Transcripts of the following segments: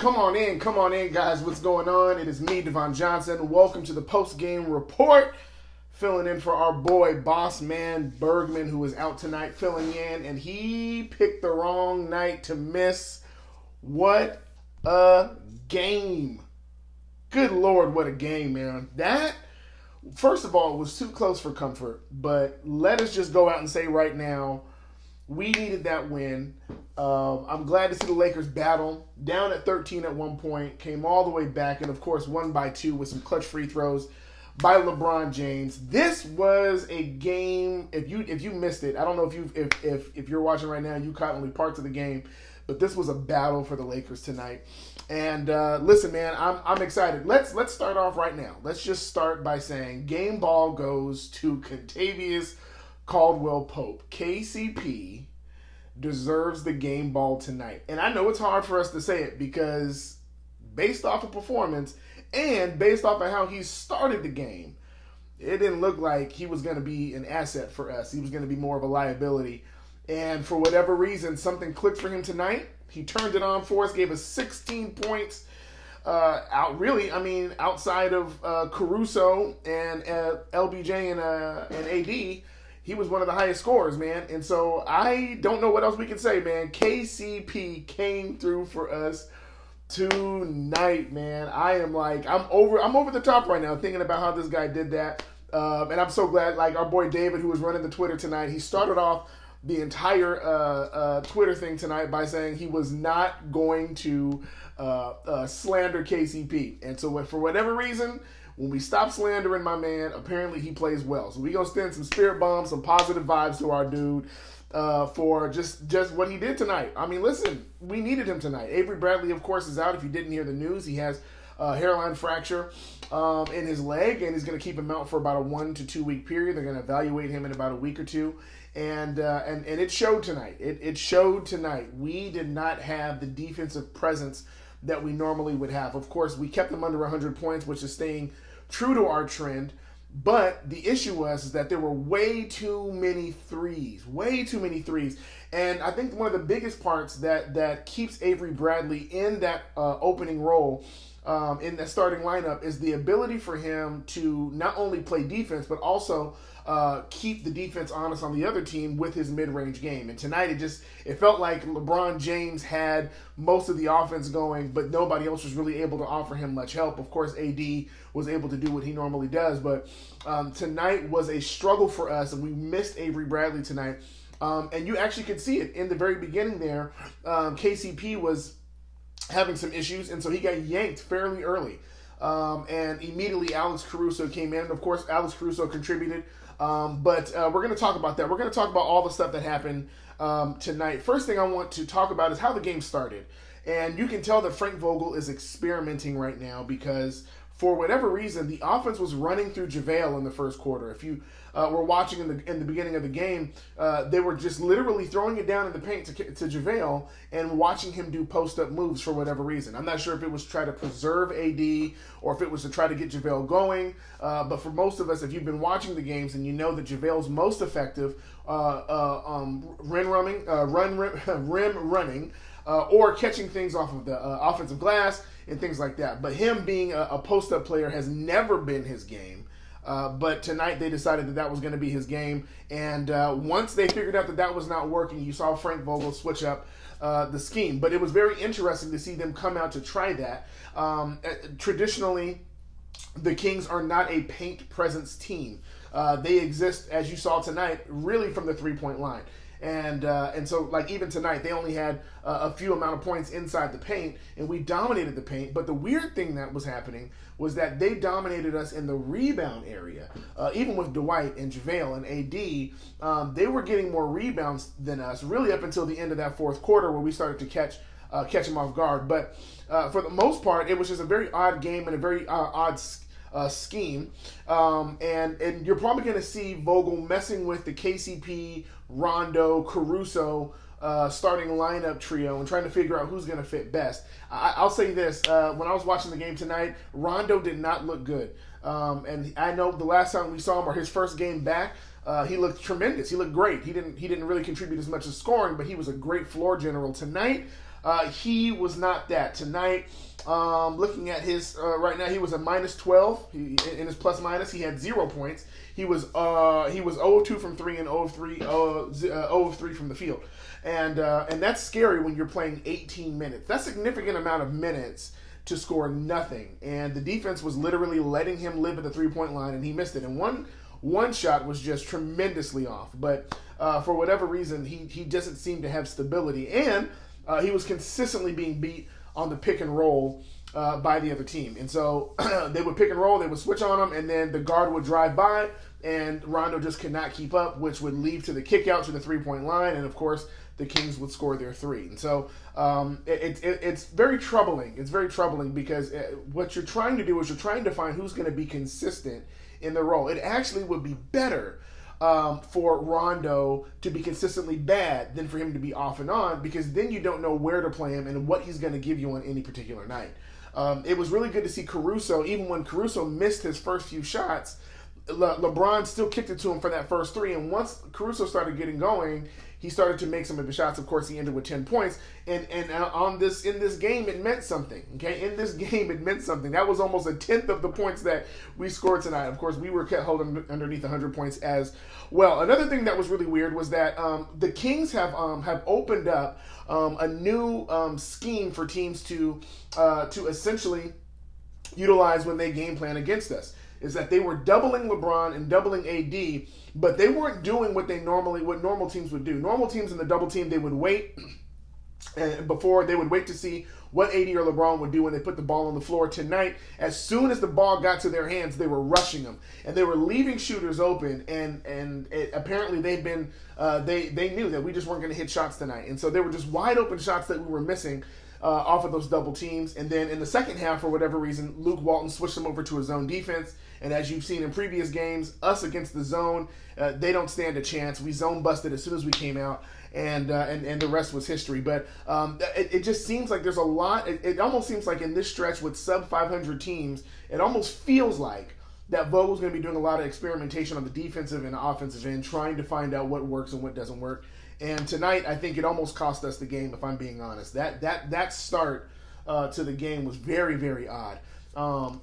Come on in, guys. What's going on? It is me, Devon Johnson. Welcome to the post-game report. Filling in for our boy, Boss Man Bergman, who is out tonight filling in, and he picked the wrong night to miss. What a game. Good Lord, what a game, man. That, first of all, was too close for comfort, but let us just go out and say right now, we needed that win. I'm glad to see the Lakers battle. Down at 13 at one point, came all the way back, and of course won by 2 with some clutch free throws by LeBron James. This was a game. If you missed it, I don't know if you're watching right now, you caught only parts of the game, but this was a battle for the Lakers tonight. And listen, man, I'm excited. Let's start off right now. Let's just start by saying game ball goes to Kentavious Caldwell Pope. KCP deserves the game ball tonight. And I know it's hard for us to say it because based off of performance and based off of how he started the game, it didn't look like he was going to be an asset for us. He was going to be more of a liability. And for whatever reason, something clicked for him tonight. He turned it on for us, gave us 16 points. Outside of Caruso and LBJ and AD, he was one of the highest scorers, man. And so I don't know what else we can say, man. KCP came through for us tonight, man. I'm over the top right now thinking about how this guy did that. And I'm so glad, like our boy David, who was running the Twitter tonight, he started off the entire Twitter thing tonight by saying he was not going to slander KCP. And so for whatever reason, when we stop slandering my man, apparently he plays well. So we gonna send some spirit bombs, some positive vibes to our dude for just what he did tonight. I mean, listen, we needed him tonight. Avery Bradley, of course, is out. If you didn't hear the news, he has a hairline fracture in his leg, and he's going to keep him out for about a 1 to 2 week period. They're going to evaluate him in about a week or two, and it showed tonight. It showed tonight. We did not have the defensive presence that we normally would have. Of course, we kept them under 100 points, which is staying true to our trend. But the issue was that there were way too many threes. And I think one of the biggest parts that keeps Avery Bradley in that opening role in the starting lineup is the ability for him to not only play defense, but also keep the defense honest on the other team with his mid-range game. And tonight it felt like LeBron James had most of the offense going, but nobody else was really able to offer him much help. Of course, AD was able to do what he normally does, but tonight was a struggle for us, and we missed Avery Bradley tonight. And you actually could see it in the very beginning there. KCP was having some issues, and so he got yanked fairly early. And immediately Alex Caruso came in. Of course, Alex Caruso contributed. But we're going to talk about that. We're going to talk about all the stuff that happened tonight. First thing I want to talk about is how the game started. And you can tell that Frank Vogel is experimenting right now because for whatever reason, the offense was running through JaVale in the first quarter. If you were watching in the beginning of the game, they were just literally throwing it down in the paint to JaVale and watching him do post-up moves for whatever reason. I'm not sure if it was to try to preserve AD or if it was to try to get JaVale going. But for most of us, if you've been watching the games and you know that JaVale's most effective rim running, or catching things off of the offensive glass and things like that. But him being a post-up player has never been his game. But tonight they decided that was going to be his game. And once they figured out that was not working, you saw Frank Vogel switch up the scheme. But it was very interesting to see them come out to try that. Traditionally, the Kings are not a paint presence team. They exist, as you saw tonight, really from the three-point line. And so, like, even tonight, they only had a few amount of points inside the paint, and we dominated the paint. But the weird thing that was happening was that they dominated us in the rebound area. Even with Dwight and JaVale and AD, they were getting more rebounds than us, really up until the end of that fourth quarter where we started to catch them off guard. But for the most part, it was just a very odd game and a very odd scheme. And you're probably going to see Vogel messing with the KCP, Rondo, Caruso starting lineup trio and trying to figure out who's going to fit best. I'll say this. When I was watching the game tonight, Rondo did not look good. And I know the last time we saw him, or his first game back, he looked tremendous. He looked great. He didn't really contribute as much as scoring, but he was a great floor general. Tonight, He was not that tonight. Looking at his right now, he was a -12 in his plus minus. He had 0 points. He was 0 of 2 from 3 and 0 of 3 from the field, and that's scary when you're playing 18 minutes. That's a significant amount of minutes to score nothing. And the defense was literally letting him live at the 3-point line, and he missed it. And one shot was just tremendously off. But for whatever reason, he doesn't seem to have stability, and he was consistently being beat on the pick and roll by the other team. And so they would pick and roll, they would switch on him, and then the guard would drive by, and Rondo just could not keep up, which would lead to the kick out to the 3-point line, and of course the Kings would score their 3. And so it's very troubling. It's very troubling because what you're trying to do is you're trying to find who's going to be consistent in the role. It actually would be better for Rondo to be consistently bad than for him to be off and on, because then you don't know where to play him and what he's going to give you on any particular night. It was really good to see Caruso. Even when Caruso missed his first few shots, LeBron still kicked it to him for that first 3. And once Caruso started getting going, he started to make some of the shots. Of course, he ended with 10 points. And in this game, it meant something. Okay, in this game, it meant something. That was almost a tenth of the points that we scored tonight. Of course, we were kept holding underneath 100 points as well. Another thing that was really weird was that the Kings have opened up a new scheme for teams to essentially utilize when they game plan against us. Is that they were doubling LeBron and doubling AD, but they weren't doing what normal teams would do. Normal teams in the double team, they would wait to see what AD or LeBron would do when they put the ball on the floor. Tonight, as soon as the ball got to their hands, they were rushing them, and they were leaving shooters open, and apparently they've been they knew that we just weren't going to hit shots tonight, and so they were just wide open shots that we were missing off of those double teams. And then in the second half, for whatever reason, Luke Walton switched them over to a zone defense. And as you've seen in previous games, us against the zone, they don't stand a chance. We zone busted as soon as we came out, and the rest was history. But it just seems like there's a lot. It almost seems like in this stretch with sub-500 teams, it almost feels like that Vogel's going to be doing a lot of experimentation on the defensive and offensive end, trying to find out what works and what doesn't work. And tonight, I think it almost cost us the game, if I'm being honest. That start to the game was very, very odd.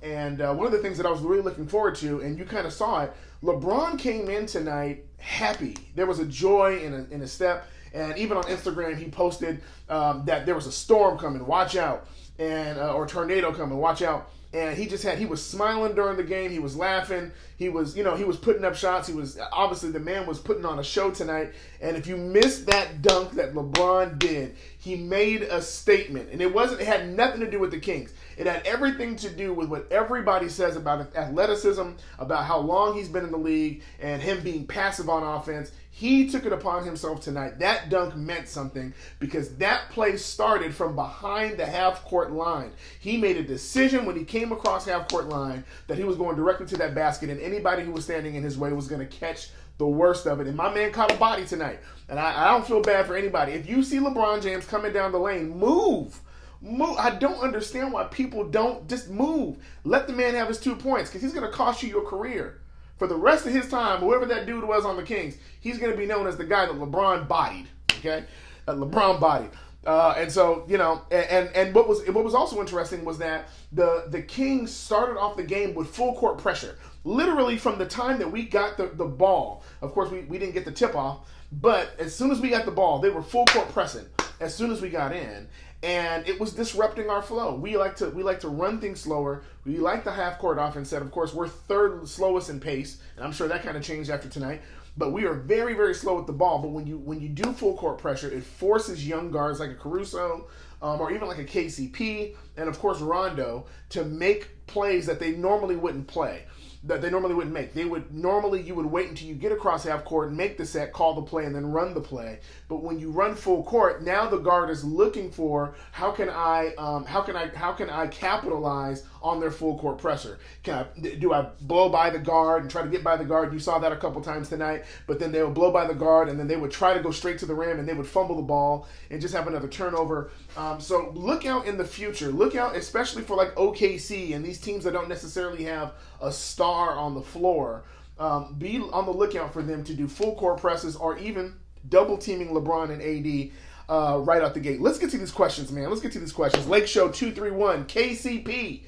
And one of the things that I was really looking forward to, and you kind of saw it, LeBron came in tonight happy. There was a joy in his step. And even on Instagram, he posted that there was a storm coming, watch out, and or tornado coming, watch out. And he was smiling during the game. He was laughing. He was putting up shots. He was obviously, the man was putting on a show tonight. And if you missed that dunk that LeBron did, he made a statement. And it had nothing to do with the Kings. It had everything to do with what everybody says about athleticism, about how long he's been in the league, and him being passive on offense. He took it upon himself tonight. That dunk meant something because that play started from behind the half-court line. He made a decision when he came across half-court line that he was going directly to that basket, and anybody who was standing in his way was going to catch the worst of it. And my man caught a body tonight. And I don't feel bad for anybody. If you see LeBron James coming down the lane, move. I don't understand why people don't just move. Let the man have his 2 points, because he's going to cost you your career. For the rest of his time, whoever that dude was on the Kings, he's going to be known as the guy that LeBron bodied. Okay, LeBron bodied. And so, and what was also interesting was that the Kings started off the game with full court pressure. Literally from the time that we got the ball. Of course, we didn't get the tip off, but as soon as we got the ball, they were full court pressing as soon as we got in. And it was disrupting our flow. We like to run things slower. We like the half court offense set. Of course, we're third slowest in pace, and I'm sure that kind of changed after tonight. But we are very, very slow with the ball. But when you do full court pressure, it forces young guards like a Caruso or even like a KCP, and of course Rondo, to make plays that they normally wouldn't play. That they normally wouldn't make. You would wait until you get across half court, make the set, call the play, and then run the play. But when you run full court, now the guard is looking for how can I capitalize on their full court pressure? Do I blow by the guard and try to get by the guard? You saw that a couple times tonight. But then they would blow by the guard, and then they would try to go straight to the rim, and they would fumble the ball and just have another turnover. So look out in the future. Look out, especially for like OKC and these teams that don't necessarily have a star on the floor. Be on the lookout for them to do full court presses or even double teaming LeBron and AD. right out the gate. Let's get to these questions, man. Let's get to these questions. Lake Show 231, KCP.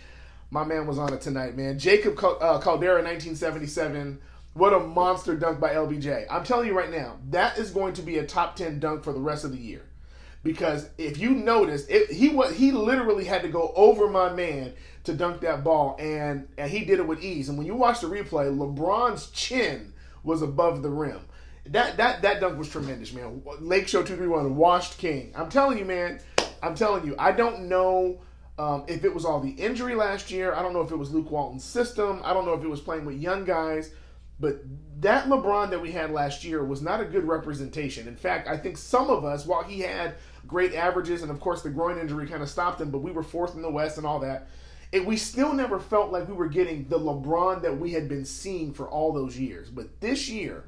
My man was on it tonight, man. Jacob Caldera, 1977. What a monster dunk by LBJ. I'm telling you right now, that is going to be a top 10 dunk for the rest of the year. Because if you noticed, he literally had to go over my man to dunk that ball, and he did it with ease. And when you watch the replay, LeBron's chin was above the rim. That dunk was tremendous, man. Lake Show 231, washed king. I'm telling you, man. I'm telling you. I don't know if it was all the injury last year. I don't know if it was Luke Walton's system. I don't know if it was playing with young guys. But that LeBron that we had last year was not a good representation. In fact, I think some of us, while he had great averages, and of course the groin injury kind of stopped him, but we were fourth in the West and all that, we still never felt like we were getting the LeBron that we had been seeing for all those years. But this year,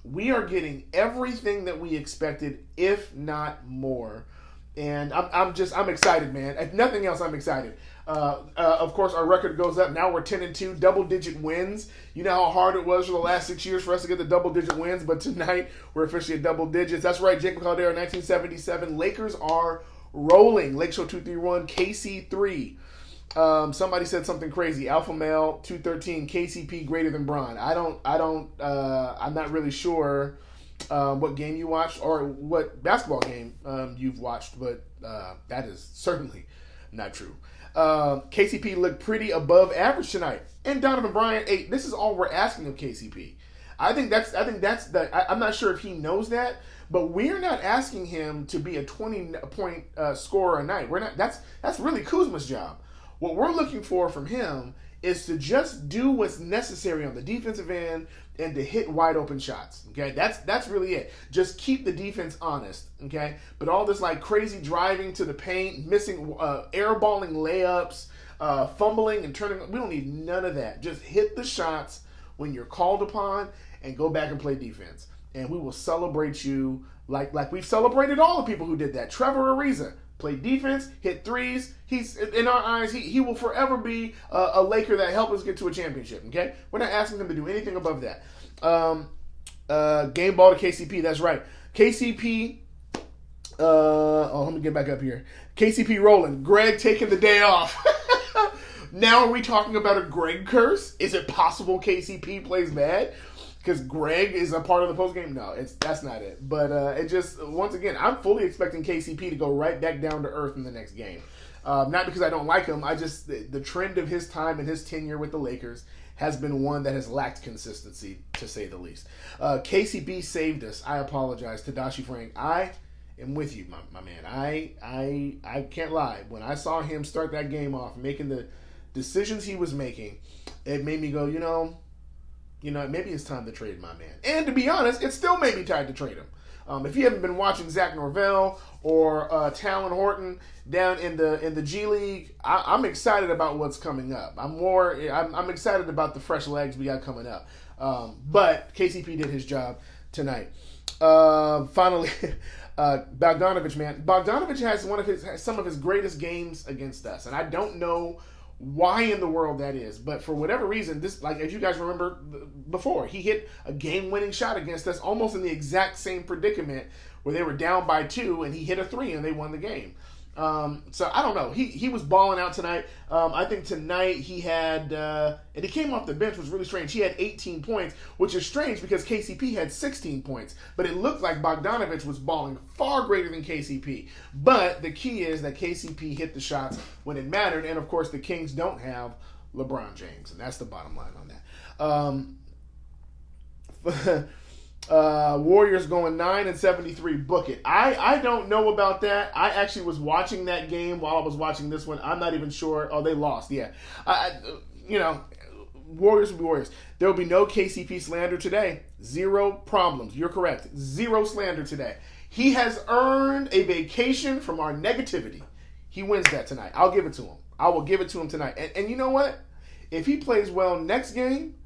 we are getting everything that we expected, if not more. And I'm excited, man. If nothing else, I'm excited. Of course, our record goes up. Now we're 10-2, double-digit wins. You know how hard it was for the last 6 years for us to get the double-digit wins, but tonight we're officially at double digits. That's right, Jacob Caldera, 1977. Lakers are rolling. Lake Show 231, KC3. Somebody said something crazy. Alpha Male 213, KCP greater than Bron. I'm not really sure what game you watched or what basketball game you've watched, but that is certainly not true. KCP looked pretty above average tonight, and Donovan Bryant 8. This is all we're asking of KCP. I think that's I'm not sure if he knows that, but we're not asking him to be a 20-point scorer a night. We're not. That's really Kuzma's job. What we're looking for from him is to just do what's necessary on the defensive end and to hit wide open shots. Okay, that's really it. Just keep the defense honest. Okay, but all this like crazy driving to the paint, missing airballing layups, fumbling and turning. We don't need none of that. Just hit the shots when you're called upon and go back and play defense. And we will celebrate you like we've celebrated all the people who did that. Trevor Ariza played defense, hit threes. He's in our eyes. He will forever be a Laker that helped us get to a championship. Okay, we're not asking him to do anything above that. Game ball to KCP. That's right. KCP. Let me get back up here. KCP rolling. Greg taking the day off. Now are we talking about a Greg curse? Is it possible KCP plays bad because Greg is a part of the postgame? No, that's not it. But it just, once again, I'm fully expecting KCP to go right back down to earth in the next game. Not because I don't like him. I just, the trend of his time and his tenure with the Lakers has been one that has lacked consistency, to say the least. KCP saved us. I apologize. Tadashi Frank, I am with you, my man. I can't lie. When I saw him start that game off, making the decisions he was making, it made me go, maybe it's time to trade my man. And to be honest, it still made me time to trade him. If you haven't been watching Zach Norvell or Talon Horton down in the G League, I'm excited about what's coming up. I'm excited about the fresh legs we got coming up. But KCP did his job tonight. Finally, Bogdanovich, man. Bogdanovich has some of his greatest games against us, and I don't know why in the world that is, but for whatever reason, this, like, as you guys remember before, he hit a game-winning shot against us almost in the exact same predicament where they were down by 2 and he hit a 3 and they won the game. So I don't know. He was balling out tonight. I think tonight he had, and he came off the bench, which was really strange. He had 18 points, which is strange because KCP had 16 points. But it looked like Bogdanovich was balling far greater than KCP. But the key is that KCP hit the shots when it mattered. And of course, the Kings don't have LeBron James. And that's the bottom line on that. Warriors going 9-73. Book it. I don't know about that. I actually was watching that game while I was watching this one. I'm not even sure. Oh, they lost. Yeah. Warriors will be Warriors. There will be no KCP slander today. 0 problems. You're correct. 0 slander today. He has earned a vacation from our negativity. He wins that tonight. I'll give it to him. I will give it to him tonight. And you know what? If he plays well next game,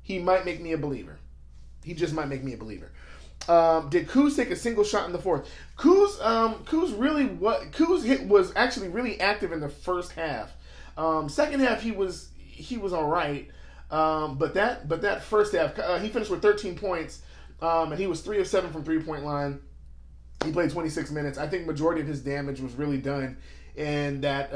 he might make me a believer. He just might make me a believer. Did Kuz take a single shot in the fourth? Kuz was actually really active in the first half. Second half he was all right. But that first half he finished with 13 points. And he was 3 of 7 from 3-point line. He played 26 minutes. I think majority of his damage was really done in that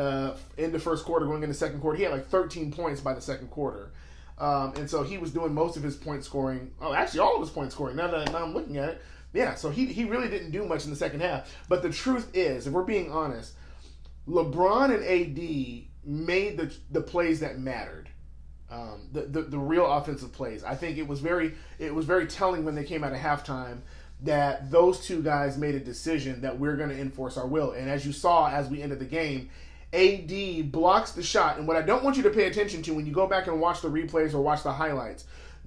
in the first quarter, going into second quarter. He had like 13 points by the second quarter. And so he was doing most of his point scoring. Oh, actually, all of his point scoring. Now I'm looking at it. Yeah, so he really didn't do much in the second half. But the truth is, if we're being honest, LeBron and AD made the plays that mattered. The real offensive plays. I think it was very telling when they came out of halftime that those two guys made a decision that we're going to enforce our will. And as you saw as we ended the game, AD blocks the shot. And what I don't want you to pay attention to when you go back and watch the replays or watch the highlights,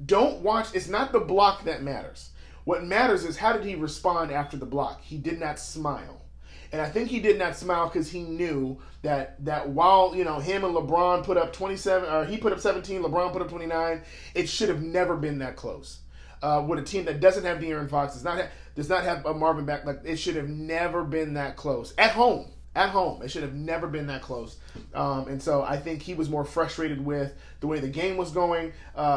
it's not the block that matters. What matters is how did he respond after the block. He did not smile. And I think he did not smile because he knew that while, him and LeBron put up 27, or he put up 17, LeBron put up 29, it should have never been that close. With a team that doesn't have De'Aaron Fox, does not have a Marvin back, like it should have never been that close. At home, it should have never been that close. And so I think he was more frustrated with the way the game was going.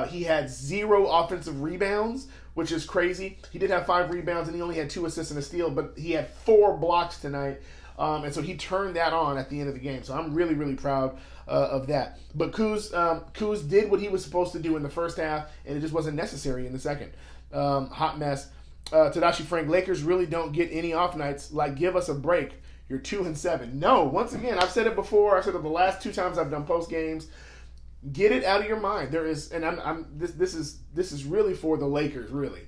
He had 0 offensive rebounds, which is crazy. He did have 5 rebounds and he only had 2 assists and a steal, but he had 4 blocks tonight. And so he turned that on at the end of the game. So I'm really, really proud of that. But Kuz did what he was supposed to do in the first half, and it just wasn't necessary in the second. Hot mess. Tadashi Frank, Lakers really don't get any off nights. Like, give us a break. You're 2-7. No, once again, I've said it before. I said it the last 2 times I've done post games. Get it out of your mind. There is, and this is really for the Lakers, really.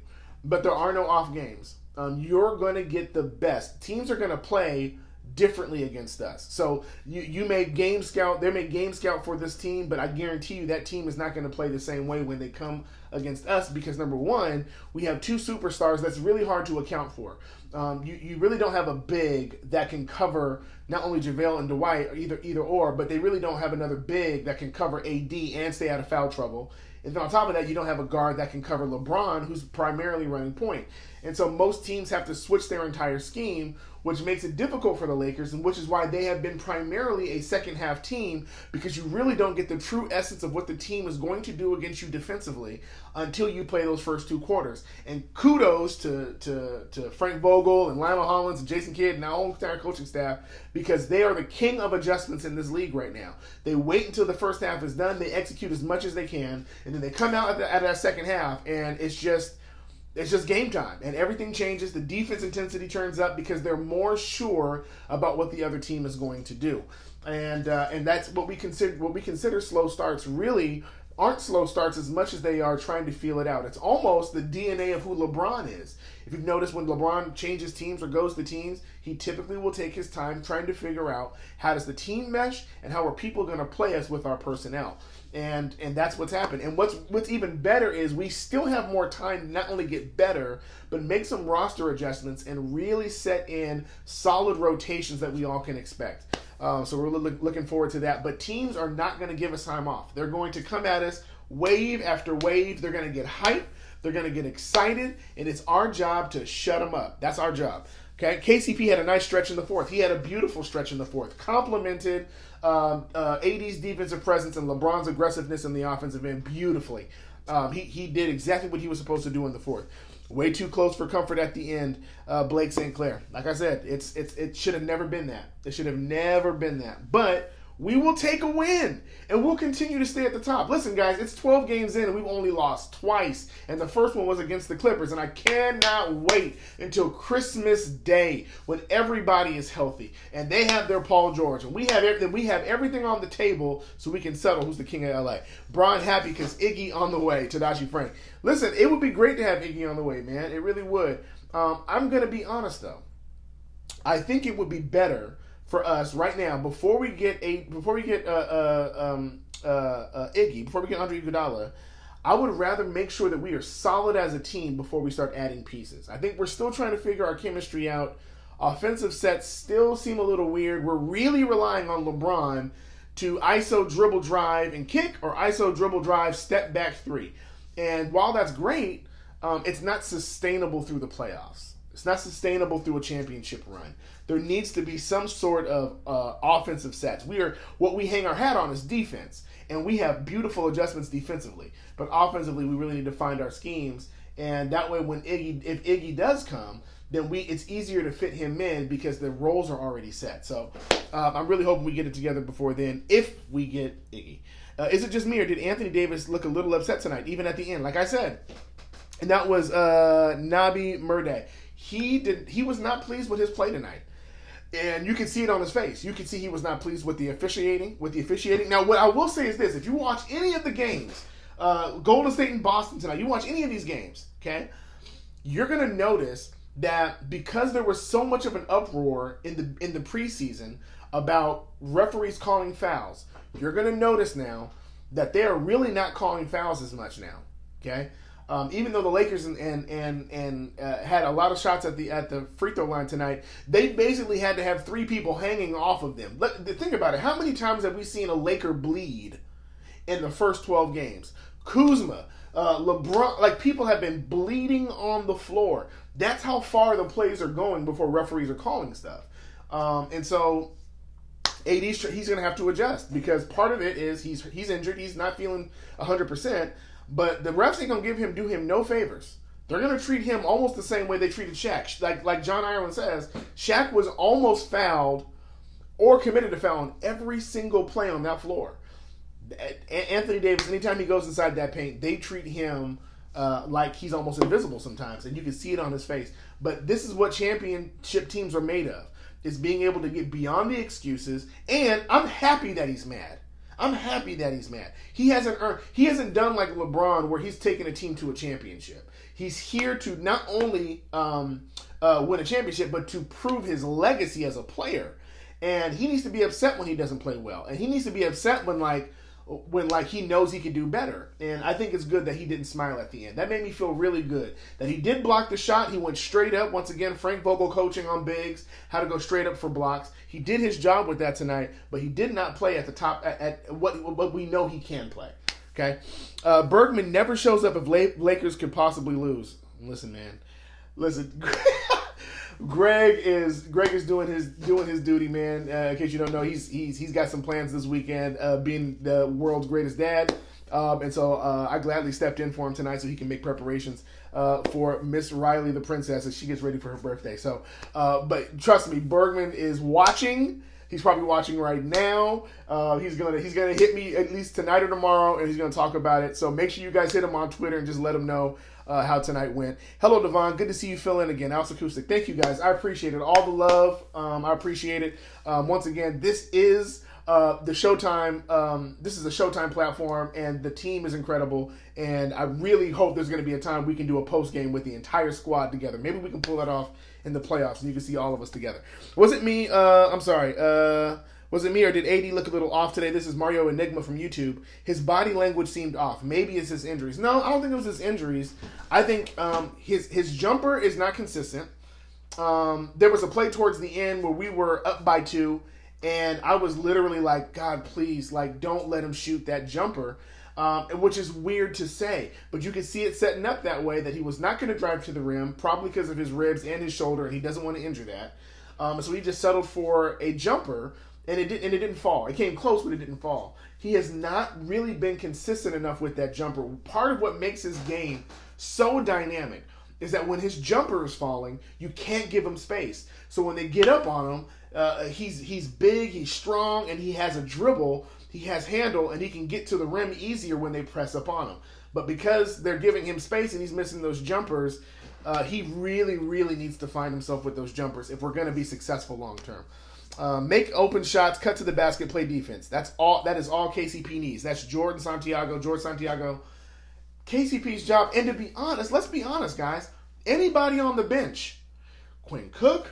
But there are no off games. You're going to get the best. Teams are going to play differently against us. So you may game scout, they may game scout for this team, but I guarantee you that team is not going to play the same way when they come against us because, number one, we have 2 superstars that's really hard to account for. You really don't have a big that can cover not only JaVale and Dwight, or either or, but they really don't have another big that can cover AD and stay out of foul trouble. And then on top of that, you don't have a guard that can cover LeBron, who's primarily running point. And so most teams have to switch their entire scheme, which makes it difficult for the Lakers, and which is why they have been primarily a second-half team, because you really don't get the true essence of what the team is going to do against you defensively until you play those first 2 quarters. And kudos to Frank Vogel and Lionel Hollins and Jason Kidd and our whole entire coaching staff, because they are the king of adjustments in this league right now. They wait until the first half is done, they execute as much as they can, and then they come out at that second half, and it's just game time, and everything changes. The defense intensity turns up because they're more sure about what the other team is going to do, and that's what we consider slow starts. Really aren't slow starts as much as they are trying to feel it out. It's almost the DNA of who LeBron is. If you've noticed, when LeBron changes teams or goes to teams, he typically will take his time trying to figure out how does the team mesh and how are people going to play us with our personnel. And that's what's happened. And what's even better is we still have more time to not only get better, but make some roster adjustments and really set in solid rotations that we all can expect. So we're looking forward to that. But teams are not going to give us time off. They're going to come at us wave after wave. They're going to get hyped. They're going to get excited. And it's our job to shut them up. That's our job. Okay, KCP had a nice stretch in the fourth. He had a beautiful stretch in the fourth. Complemented AD's defensive presence and LeBron's aggressiveness in the offensive end beautifully. He did exactly what he was supposed to do in the fourth. Way too close for comfort at the end, Blake St. Clair. Like I said, it should have never been that. It should have never been that. But we will take a win, and we'll continue to stay at the top. Listen, guys, it's 12 games in, and we've only lost twice, and the first one was against the Clippers, and I cannot wait until Christmas Day when everybody is healthy, and they have their Paul George, and we have everything on the table so we can settle who's the king of LA. Bron happy because Iggy on the way, Tadashi Frank. Listen, it would be great to have Iggy on the way, man. It really would. I'm going to be honest, though. I think it would be better for us right now, before we get Iggy, before we get Andre Iguodala, I would rather make sure that we are solid as a team before we start adding pieces. I think we're still trying to figure our chemistry out. Offensive sets still seem a little weird. We're really relying on LeBron to ISO dribble drive and kick, or ISO dribble drive step back 3. And while that's great, it's not sustainable through the playoffs. It's not sustainable through a championship run. There needs to be some sort of offensive sets. What we hang our hat on is defense, and we have beautiful adjustments defensively. But offensively, we really need to find our schemes, and that way, if Iggy does come, then it's easier to fit him in because the roles are already set. So I'm really hoping we get it together before then, if we get Iggy. Is it just me, or did Anthony Davis look a little upset tonight, even at the end? Like I said, and that was Nabi Murday. He was not pleased with his play tonight. And you can see it on his face. You can see he was not pleased with the officiating. Now, what I will say is this. If you watch any of the games, Golden State and Boston tonight, you watch any of these games, okay, you're going to notice that because there was so much of an uproar in the preseason about referees calling fouls, you're going to notice now that they are really not calling fouls as much now, okay? Even though the Lakers and had a lot of shots at the free throw line tonight, they basically had to have 3 people hanging off of them. Think about it. How many times have we seen a Laker bleed in the first 12 games? Kuzma, LeBron, like people have been bleeding on the floor. That's how far the plays are going before referees are calling stuff. And so AD, he's going to have to adjust because part of it is he's injured. He's not feeling 100%. But the refs ain't going to do him no favors. They're going to treat him almost the same way they treated Shaq. Like John Ireland says, Shaq was almost fouled or committed a foul on every single play on that floor. Anthony Davis, anytime he goes inside that paint, they treat him like he's almost invisible sometimes. And you can see it on his face. But this is what championship teams are made of, is being able to get beyond the excuses. And I'm happy that he's mad. He hasn't done like LeBron where he's taken a team to a championship. He's here to not only win a championship, but to prove his legacy as a player. And he needs to be upset when he doesn't play well. And he needs to be upset when he knows he can do better. And I think it's good that he didn't smile at the end. That made me feel really good. That he did block the shot. He went straight up. Once again, Frank Vogel coaching on bigs, how to go straight up for blocks. He did his job with that tonight, but he did not play at the top at what we know he can play. Okay? Bergman never shows up if Lakers could possibly lose. Listen, man. Greg is doing his duty, man. In case you don't know, he's got some plans this weekend, being the world's greatest dad, and so I gladly stepped in for him tonight so he can make preparations for Miss Riley the princess as she gets ready for her birthday. So, but trust me, Bergman is watching. He's probably watching right now. He's gonna hit me at least tonight or tomorrow, and he's gonna talk about it. So make sure you guys hit him on Twitter and just let him know how tonight went. Hello, Devon. Good to see you fill in again. House Acoustic. Thank you, guys. I appreciate it. All the love. I appreciate it. Once again, this is the Showtime. This is a Showtime platform, and the team is incredible. And I really hope there's going to be a time we can do a post game with the entire squad together. Maybe we can pull that off in the playoffs, and you can see all of us together. Was it me? I'm sorry. Was it me, or did AD look a little off today? This is Mario Enigma from YouTube. His body language seemed off. Maybe it's his injuries. No, I don't think it was his injuries. I think his jumper is not consistent. There was a play towards the end where we were up by 2, and I was literally like, God, please, like, don't let him shoot that jumper, which is weird to say. But you can see it setting up that way, that he was not going to drive to the rim, probably because of his ribs and his shoulder, and he doesn't want to injure that. So he just settled for a jumper. And it didn't fall. It came close, but it didn't fall. He has not really been consistent enough with that jumper. Part of what makes his game so dynamic is that when his jumper is falling, you can't give him space. So when they get up on him, he's big, he's strong, and he has a dribble, he has handle, and he can get to the rim easier when they press up on him. But because they're giving him space and he's missing those jumpers, he really, really needs to find himself with those jumpers if we're going to be successful long term. Make open shots, cut to the basket, play defense. That is all KCP needs. That's George Santiago. KCP's job. And to be honest, let's be honest, guys. Anybody on the bench, Quinn Cook,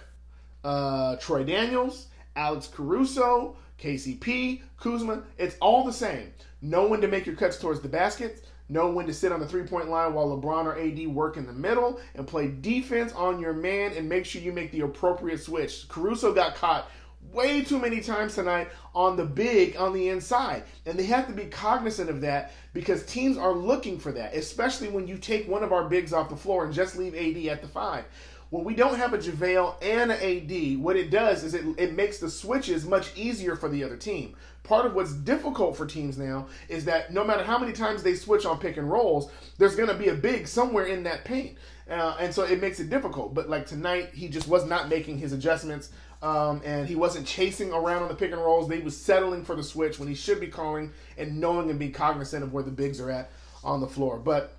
Troy Daniels, Alex Caruso, KCP, Kuzma, it's all the same. Know when to make your cuts towards the basket. Know when to sit on the three-point line while LeBron or AD work in the middle, and play defense on your man and make sure you make the appropriate switch. Caruso got caught way too many times tonight on the big on the inside. And they have to be cognizant of that because teams are looking for that, especially when you take one of our bigs off the floor and just leave AD at the 5. When we don't have a JaVale and an AD, what it does is it makes the switches much easier for the other team. Part of what's difficult for teams now is that no matter how many times they switch on pick and rolls, there's going to be a big somewhere in that paint. And so it makes it difficult. But like tonight, he just was not making his adjustments. And he wasn't chasing around on the pick and rolls. He was settling for the switch when he should be calling and knowing and being cognizant of where the bigs are at on the floor. But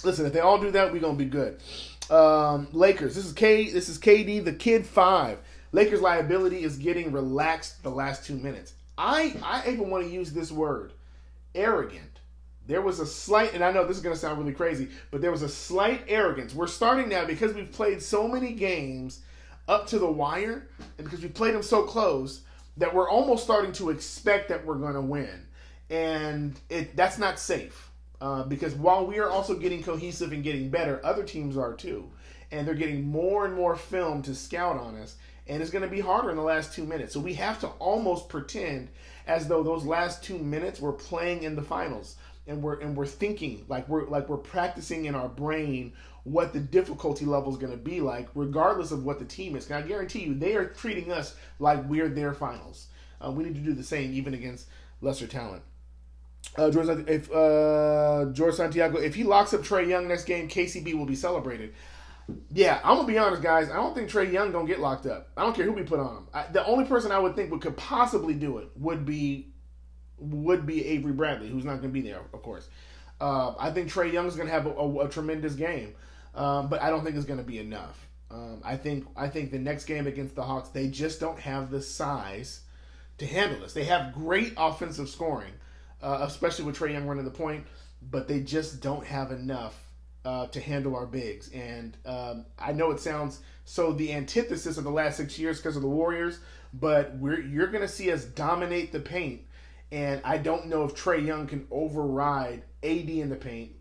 listen, if they all do that, we're going to be good. Lakers. This is KD, the Kid 5. Lakers' liability is getting relaxed the last 2 minutes. I even want to use this word, arrogant. There was a slight, and I know this is going to sound really crazy, but there was a slight arrogance. We're starting now because we've played so many games up to the wire, and because we played them so close, that we're almost starting to expect that we're going to win. And that's not safe. Because while we are also getting cohesive and getting better, other teams are too. And they're getting more and more film to scout on us. And it's going to be harder in the last 2 minutes. So we have to almost pretend as though those last 2 minutes we're playing in the finals. And we're thinking like we're practicing in our brain what the difficulty level is going to be like, regardless of what the team is. And I guarantee you, they are treating us like we're their finals. We need to do the same even against lesser talent. George Santiago, if he locks up Trae Young next game, KCB will be celebrated. Yeah, I'm going to be honest, guys. I don't think Trae Young going to get locked up. I don't care who we put on him. The only person I would think could possibly do it would be Avery Bradley, who's not going to be there, of course. I think Trae Young is going to have a tremendous game, but I don't think it's going to be enough. I think the next game against the Hawks, they just don't have the size to handle this. They have great offensive scoring, especially with Trae Young running the point, but they just don't have enough to handle our bigs. And I know it sounds so the antithesis of the last 6 years because of the Warriors, but you're going to see us dominate the paint. And I don't know if Trae Young can override AD in the paint,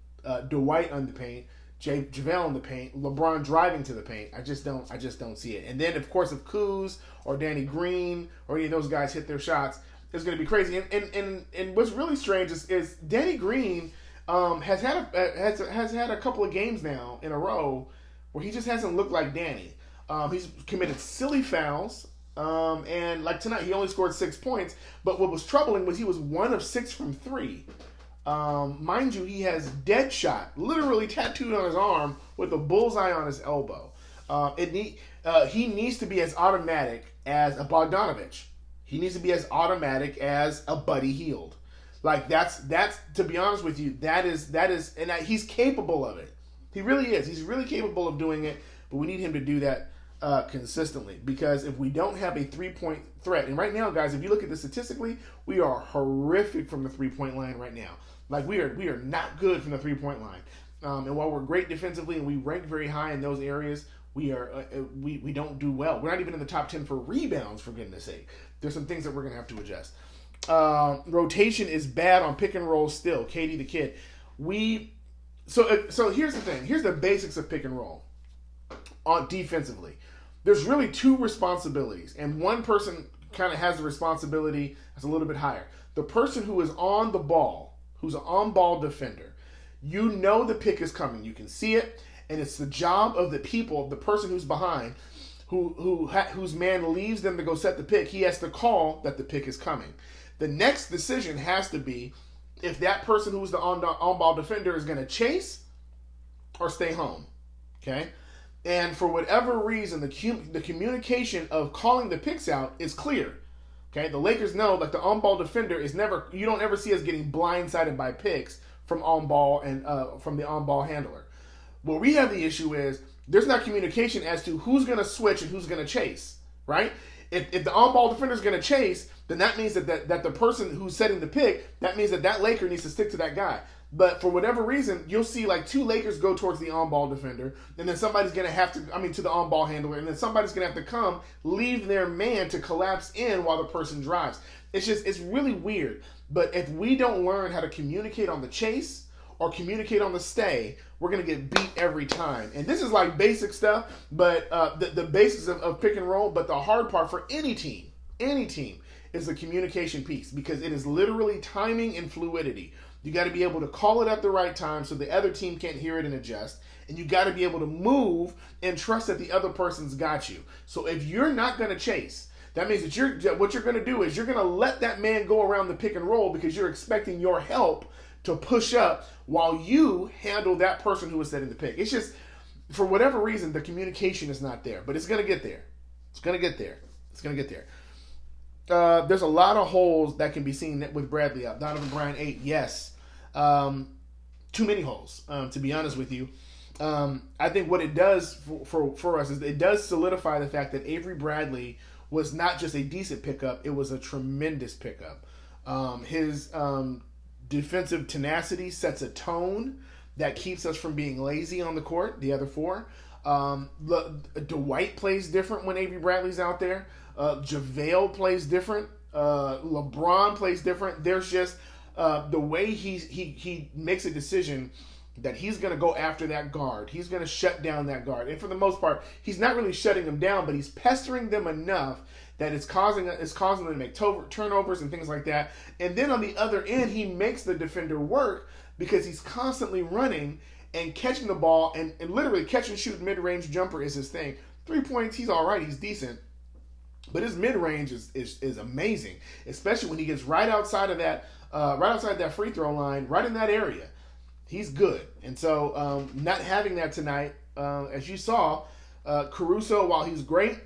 Dwight on the paint, JaVale in the paint, LeBron driving to the paint. I just don't see it. And then, of course, if Kuz or Danny Green or any of those guys hit their shots, it's going to be crazy. And what's really strange is Danny Green has had a couple of games now in a row where he just hasn't looked like Danny. He's committed silly fouls. And like tonight, he only scored 6 points. But what was troubling was he was 1 of 6 from 3. Mind you, he has dead shot, literally tattooed on his arm with a bullseye on his elbow. He needs to be as automatic as a Bogdanovich. He needs to be as automatic as a Buddy Hield. Like that's to be honest with you, that is, and he's capable of it. He really is. He's really capable of doing it. But we need him to do that consistently, because if we don't have a 3-point threat, and right now, guys, if you look at this statistically, we are horrific from the 3-point line right now. Like we are not good from the 3-point line. And while we're great defensively and we rank very high in those areas, we don't do well. We're not even in the top 10 for rebounds, for goodness sake. There's some things that we're going to have to adjust. Rotation is bad on pick and roll still. Katie the Kid. So here's the thing. Here's the basics of pick and roll on defensively. There's really 2 responsibilities, and one person kind of has the responsibility that's a little bit higher. The person who is on the ball, who's an on-ball defender, you know the pick is coming. You can see it, and it's the job of the person who's behind, whose man leaves them to go set the pick. He has to call that the pick is coming. The next decision has to be if that person who's the on-ball defender is going to chase or stay home. Okay? And for whatever reason, the communication of calling the picks out is clear. Okay, the Lakers know that the on-ball defender is never. You don't ever see us getting blindsided by picks from on-ball and from the on-ball handler. Where we have the issue is there's not communication as to who's going to switch and who's going to chase. Right? If the on-ball defender is going to chase, then that means that the person who's setting the pick, that means that Laker needs to stick to that guy. But for whatever reason, you'll see like 2 Lakers go towards the on-ball defender, and then somebody's going to have to, to the on-ball handler, and then somebody's going to have to come, leave their man to collapse in while the person drives. It's really weird. But if we don't learn how to communicate on the chase or communicate on the stay, we're going to get beat every time. And this is like basic stuff, but the basics of pick and roll. But the hard part for any team is the communication piece, because it is literally timing and fluidity. You got to be able to call it at the right time so the other team can't hear it and adjust. And you got to be able to move and trust that the other person's got you. So if you're not going to chase, that means that what you're going to do is you're going to let that man go around the pick and roll because you're expecting your help to push up while you handle that person who is setting the pick. It's just, for whatever reason, the communication is not there. But it's going to get there. It's going to get there. It's going to get there. There's a lot of holes that can be seen with Bradley up. Donovan Bryan 8, yes. Too many holes, to be honest with you. I think what it does for us is it does solidify the fact that Avery Bradley was not just a decent pickup, it was a tremendous pickup. His defensive tenacity sets a tone that keeps us from being lazy on the court, the other four. Dwight plays different when Avery Bradley's out there. JaVale plays different. LeBron plays different. There's just the way he makes a decision that he's going to go after that guard. He's going to shut down that guard. And for the most part, he's not really shutting them down, but he's pestering them enough that it's causing them to make turnovers and things like that. And then on the other end, he makes the defender work because he's constantly running and catching the ball and literally catch and shoot mid-range jumper is his thing. 3 points, he's all right. He's decent. But his mid-range is amazing, especially when he gets right outside that free throw line, right in that area. He's good. And so not having that tonight, as you saw, Caruso, while he's great,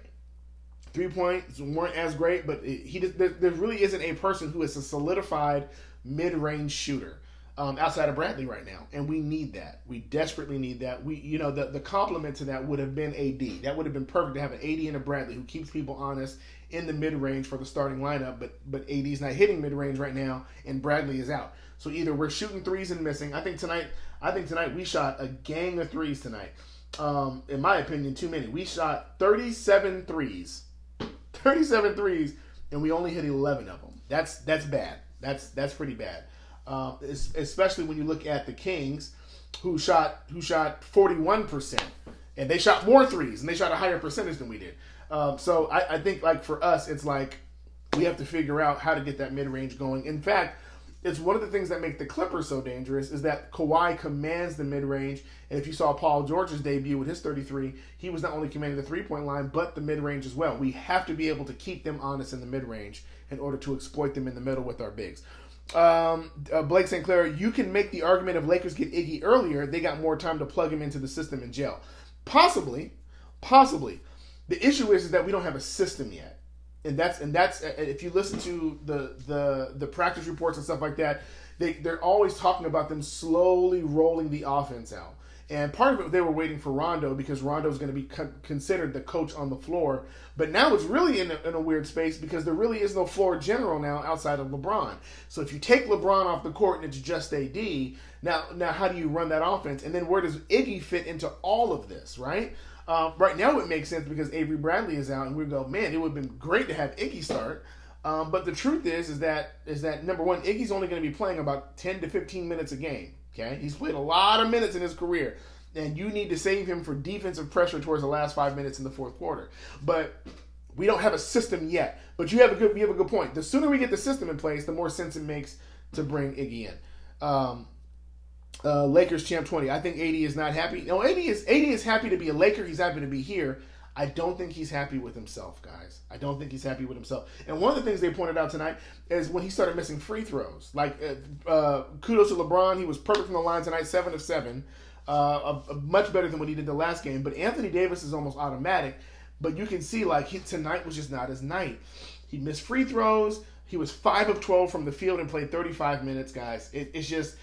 3 points weren't as great, but there really isn't a person who is a solidified mid-range shooter outside of Bradley right now. And we need that. We desperately need that. The complement to that would have been AD. That would have been perfect to have an AD and a Bradley who keeps people honest in the mid-range for the starting lineup, but AD's not hitting mid-range right now, and Bradley is out. So either we're shooting threes and missing. I think tonight we shot a gang of threes tonight. In my opinion, too many. We shot 37 threes. 37 threes, and we only hit 11 of them. That's bad. That's pretty bad. Especially when you look at the Kings, who shot 41%, and they shot more threes, and they shot a higher percentage than we did. So I think, like, for us, it's like we have to figure out how to get that mid-range going. In fact, it's one of the things that make the Clippers so dangerous is that Kawhi commands the mid-range. And if you saw Paul George's debut with his 33, he was not only commanding the three-point line, but the mid-range as well. We have to be able to keep them honest in the mid-range in order to exploit them in the middle with our bigs. Blake St. Clair, you can make the argument if Lakers get Iggy earlier, they got more time to plug him into the system and gel. Possibly. The issue is that we don't have a system yet. And that's if you listen to the practice reports and stuff like that, they're always talking about them slowly rolling the offense out. And part of it, they were waiting for Rondo because Rondo is going to be considered the coach on the floor. But now it's really in a weird space because there really is no floor general now outside of LeBron. So if you take LeBron off the court and it's just AD, now how do you run that offense? And then where does Iggy fit into all of this, right? Right now it makes sense because Avery Bradley is out, and we go, man, it would have been great to have Iggy start. But the truth is that number one, Iggy's only going to be playing about 10 to 15 minutes a game. Okay, he's played a lot of minutes in his career, and you need to save him for defensive pressure towards the last 5 minutes in the fourth quarter. But we don't have a system yet. But you have a good point. The sooner we get the system in place, the more sense it makes to bring Iggy in. Lakers champ 20. I think AD is not happy. No, AD is happy to be a Laker. He's happy to be here. I don't think he's happy with himself, guys. I don't think he's happy with himself. And one of the things they pointed out tonight is when he started missing free throws. Like, kudos to LeBron. He was perfect from the line tonight, 7 of 7. Much better than what he did the last game. But Anthony Davis is almost automatic. But you can see, like, tonight was just not his night. He missed free throws. He was 5 of 12 from the field and played 35 minutes, guys. It's just...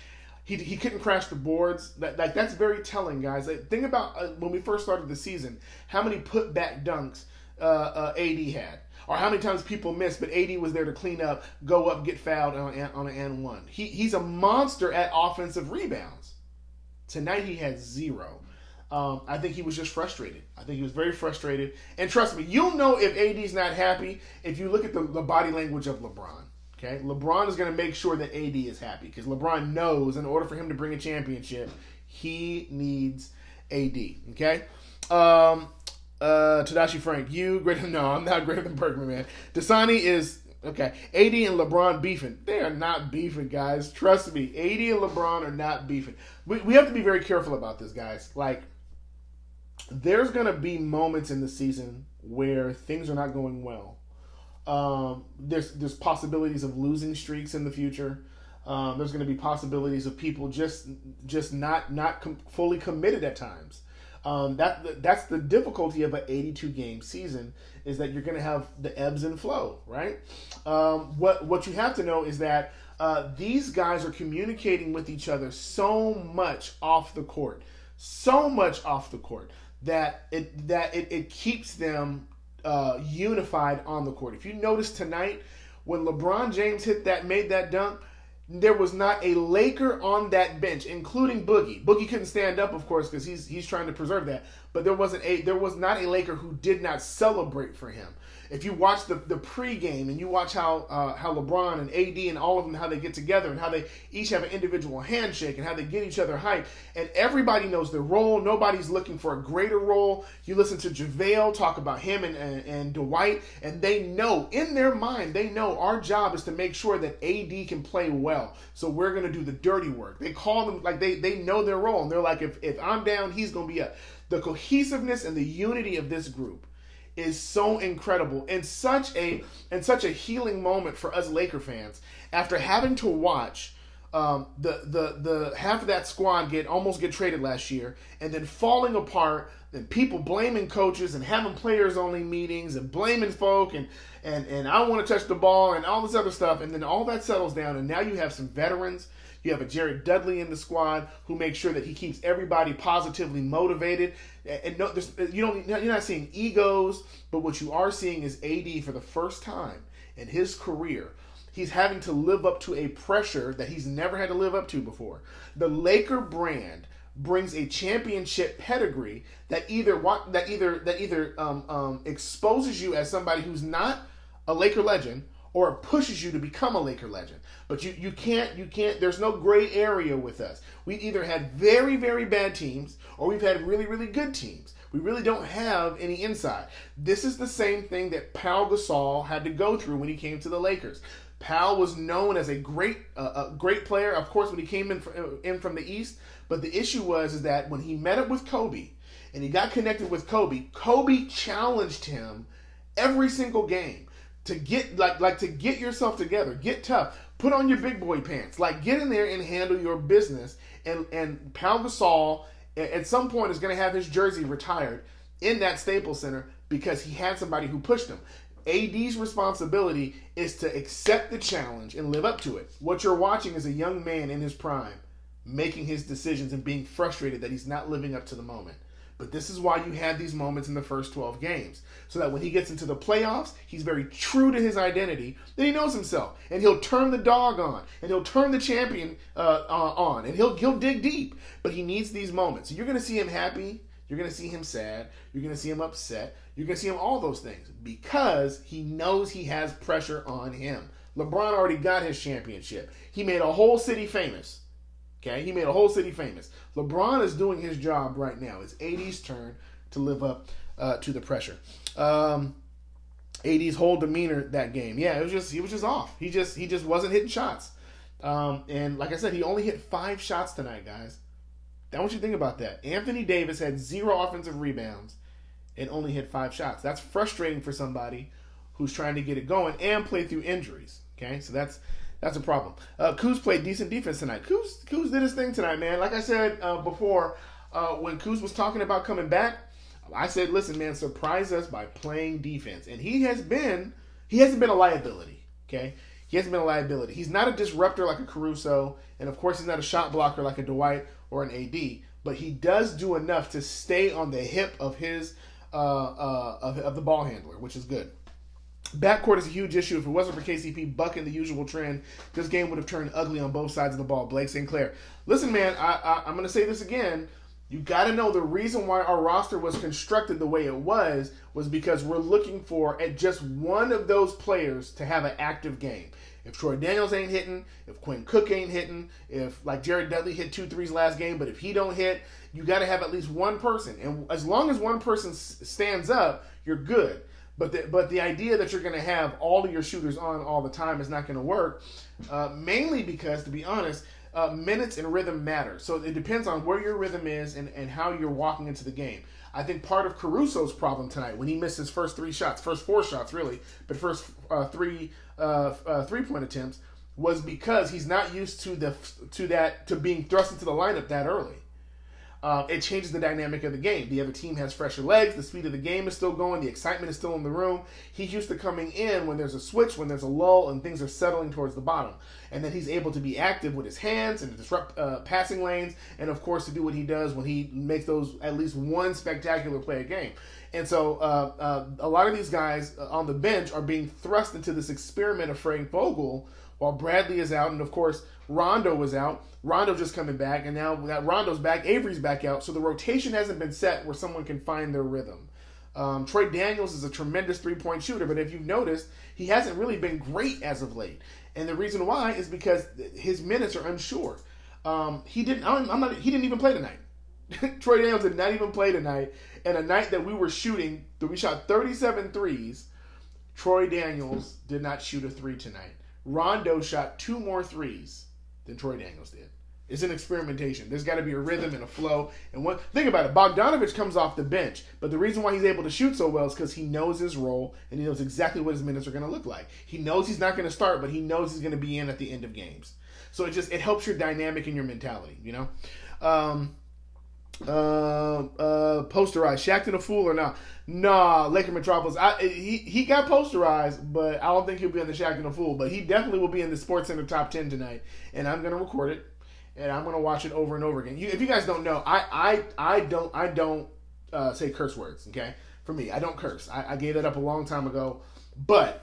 He couldn't crash the boards. That's very telling, guys. Think about when we first started the season, how many putback dunks AD had, or how many times people missed, but AD was there to clean up, go up, get fouled on an and one. He's a monster at offensive rebounds. Tonight he had 0. I think he was just frustrated. I think he was very frustrated. And trust me, you'll know if AD's not happy if you look at the body language of LeBron. Okay, LeBron is going to make sure that AD is happy because LeBron knows in order for him to bring a championship, he needs AD. Okay, Tadashi Frank, you greater? No, I'm not greater than Bergman, man. Dasani is Okay, AD and LeBron beefing. They are not beefing, guys. Trust me. AD and LeBron are not beefing. We have to be very careful about this, guys. Like, there's going to be moments in the season where things are not going well. There's possibilities of losing streaks in the future. There's going to be possibilities of people just not fully committed at times. That's the difficulty of an 82 game season, is that you're going to have the ebbs and flow, right? What you have to know is that these guys are communicating with each other so much off the court, that it keeps them unified on the court. If you notice tonight, when LeBron James made that dunk, there was not a Laker on that bench, including Boogie. Boogie couldn't stand up, of course, because he's trying to preserve that. But there was not a Laker who did not celebrate for him. If you watch the pregame and you watch how LeBron and AD and all of them, how they get together and how they each have an individual handshake and how they get each other hyped, and everybody knows their role. Nobody's looking for a greater role. You listen to JaVale talk about him and Dwight, and they know in their mind, they know our job is to make sure that AD can play well. So we're going to do the dirty work. They call them like they know their role, and they're like, if I'm down, he's going to be up. The cohesiveness and the unity of this group is so incredible, and such a healing moment for us Laker fans after having to watch the half of that squad almost get traded last year, and then falling apart, and people blaming coaches and having players only meetings and blaming folk and I want to touch the ball and all this other stuff, and then all that settles down, and now you have some veterans. You have a Jared Dudley in the squad who makes sure that he keeps everybody positively motivated. And no, you're not seeing egos, but what you are seeing is AD for the first time in his career, he's having to live up to a pressure that he's never had to live up to before. The Laker brand brings a championship pedigree that either exposes you as somebody who's not a Laker legend, or it pushes you to become a Laker legend. But you can't, there's no gray area with us. We either had very, very bad teams, or we've had really, really good teams. We really don't have any inside. This is the same thing that Pau Gasol had to go through when he came to the Lakers. Pau was known as a great player, of course, when he came in from the East. But the issue was that when he met up with Kobe, and he got connected with Kobe, Kobe challenged him every single game to get to get yourself together, get tough, put on your big boy pants, get in there and handle your business. And Pau Gasol at some point is going to have his jersey retired in that Staples Center because he had somebody who pushed him. AD's responsibility is to accept the challenge and live up to it. What you're watching is a young man in his prime making his decisions and being frustrated that he's not living up to the moment. But this is why you have these moments in the first 12 games. So that when he gets into the playoffs, he's very true to his identity. Then he knows himself. And he'll turn the dog on. And he'll turn the champion on. And he'll dig deep. But he needs these moments. So you're going to see him happy. You're going to see him sad. You're going to see him upset. You're going to see him all those things. Because he knows he has pressure on him. LeBron already got his championship. He made a whole city famous. Okay, he made a whole city famous. LeBron is doing his job right now. It's AD's turn to live up to the pressure. AD's whole demeanor that game, he was just off. He just wasn't hitting shots. And like I said, he only hit 5 shots tonight, guys. I want you to think about that. Anthony Davis had 0 offensive rebounds and only hit 5 shots. That's frustrating for somebody who's trying to get it going and play through injuries. Okay, so that's a problem. Kuz played decent defense tonight. Kuz did his thing tonight, man. Like I said before, when Kuz was talking about coming back, I said, listen, man, surprise us by playing defense. And he hasn't been a liability, okay? He hasn't been a liability. He's not a disruptor like a Caruso, and of course he's not a shot blocker like a Dwight or an AD, but he does do enough to stay on the hip of his of the ball handler, which is good. Backcourt is a huge issue. If it wasn't for KCP bucking the usual trend, this game would have turned ugly on both sides of the ball. Blake St. Clair. Listen, man, I'm going to say this again. You got to know the reason why our roster was constructed the way it was because we're looking for at just one of those players to have an active game. If Troy Daniels ain't hitting, if Quinn Cook ain't hitting, if like Jared Dudley hit 2 threes last game, but if he don't hit, you got to have at least one person. And as long as one person stands up, you're good. But the idea that you're going to have all of your shooters on all the time is not going to work. Mainly because, to be honest, minutes and rhythm matter. So it depends on where your rhythm is and how you're walking into the game. I think part of Caruso's problem tonight, when he missed his first first four shots really, but first three 3-point attempts, was because he's not used to being thrust into the lineup that early. It changes the dynamic of the game. The other team has fresher legs. The speed of the game is still going. The excitement is still in the room. He's used to coming in when there's a switch, when there's a lull, and things are settling towards the bottom. And then he's able to be active with his hands and to disrupt passing lanes, and of course to do what he does when he makes those at least one spectacular play a game. And so a lot of these guys on the bench are being thrust into this experiment of Frank Vogel while Bradley is out, and of course Rondo was out. Rondo just coming back, and now that Rondo's back, Avery's back out. So the rotation hasn't been set where someone can find their rhythm. Troy Daniels is a tremendous three-point shooter, but if you've noticed, he hasn't really been great as of late. And the reason why is because his minutes are unsure. He didn't even play tonight. Troy Daniels did not even play tonight. And a night that we shot 37 threes, Troy Daniels did not shoot a three tonight. Rondo shot 2 more threes than Troy Daniels did. It's an experimentation. There's got to be a rhythm and a flow. And think about it. Bogdanovich comes off the bench, but the reason why he's able to shoot so well is because he knows his role and he knows exactly what his minutes are going to look like. He knows he's not going to start, but he knows he's going to be in at the end of games. So it helps your dynamic and your mentality, you know. Posterized. Shaqtin' a fool or not? Nah, Laker Metropolis. He got posterized, but I don't think he'll be on the Shaqtin' a fool. But he definitely will be in the Sports Center top 10 tonight, and I'm gonna record it, and I'm gonna watch it over and over again. If you guys don't know, I don't say curse words. Okay, for me, I don't curse. I gave that up a long time ago, but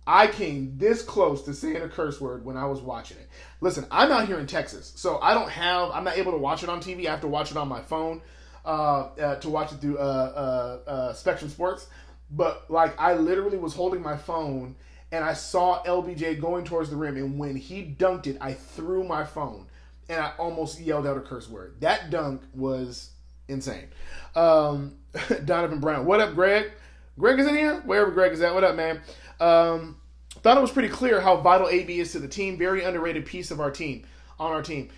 I came this close to saying a curse word when I was watching it. Listen, I'm out here in Texas, so I'm not able to watch it on TV. I have to watch it on my phone to watch it through Spectrum Sports. But I literally was holding my phone and I saw LBJ going towards the rim, and when he dunked it, I threw my phone and I almost yelled out a curse word. That dunk was insane. Donovan Brown, what up, Greg? Greg is in here? Wherever Greg is at. What up, man? Thought it was pretty clear how vital AB is to the team. Very underrated piece of our team, on our team.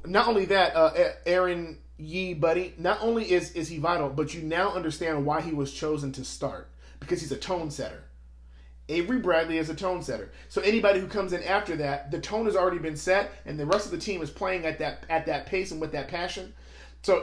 Not only that, Aaron Yee, buddy, not only is he vital, but you now understand why he was chosen to start. Because he's a tone setter. Avery Bradley is a tone setter. So anybody who comes in after that, the tone has already been set, and the rest of the team is playing at that pace and with that passion. So